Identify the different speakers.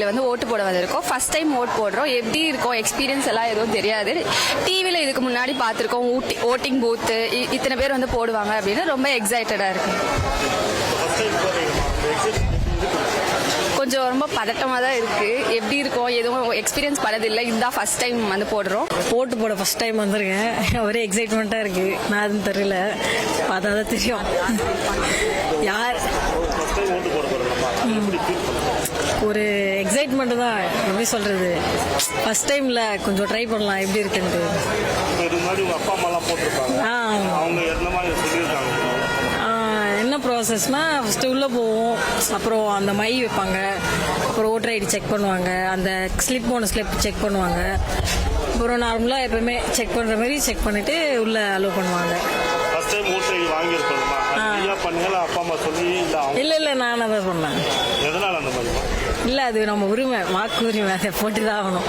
Speaker 1: தொகுதியில் வந்து ஓட்டு போட வந்திருக்கோம். ஃபர்ஸ்ட் டைம் ஓட் போடுறோம். எப்படி இருக்கும் எக்ஸ்பீரியன்ஸ் எல்லாம் எதுவும் தெரியாது. டிவியில் இதுக்கு முன்னாடி பார்த்துருக்கோம். ஓட்டிங் பூத்து இத்தனை பேர் வந்து போடுவாங்க அப்படின்னு ரொம்ப எக்ஸைட்டடாக இருக்கு. கொஞ்சம் ரொம்ப பதட்டமாக தான் இருக்கு. எப்படி இருக்கும் எதுவும் எக்ஸ்பீரியன்ஸ் பண்ணதில்லை. இதுதான் ஃபர்ஸ்ட் டைம் வந்து போடுறோம்.
Speaker 2: ஓட்டு போட ஃபர்ஸ்ட் டைம் வந்திருக்கேன். ஒரே எக்ஸைட்மெண்ட்டாக இருக்கு. நான் அதுன்னு தெரியல, பார்த்தா தான் தெரியும். யார் ஒரு எக்ஸைட்மெண்ட் தான். எப்படி சொல்றது, ஃபர்ஸ்ட் டைம்ல கொஞ்சம் ட்ரை பண்ணலாம் எப்படி இருக்குன்ட்டு. என்ன ப்ராசஸ்னா, ஃபர்ஸ்ட் உள்ள போவோம், அப்புறம் அந்த மை வைப்பாங்க, அப்புறம் ஓட்டர் ஐடி செக் பண்ணுவாங்க, அந்த ஸ்லிப் போன ஸ்லிப் செக் பண்ணுவாங்க, அப்புறம் நார்மலாக எப்பவுமே செக் பண்ற மாதிரி செக் பண்ணிட்டு உள்ள அலோவ் பண்ணுவாங்க. இல்ல நான் அதை பண்ணேன். இல்ல அது நம்ம உரிமை, வாக்கு உரிமை, அதை போட்டுதான் ஆகணும்.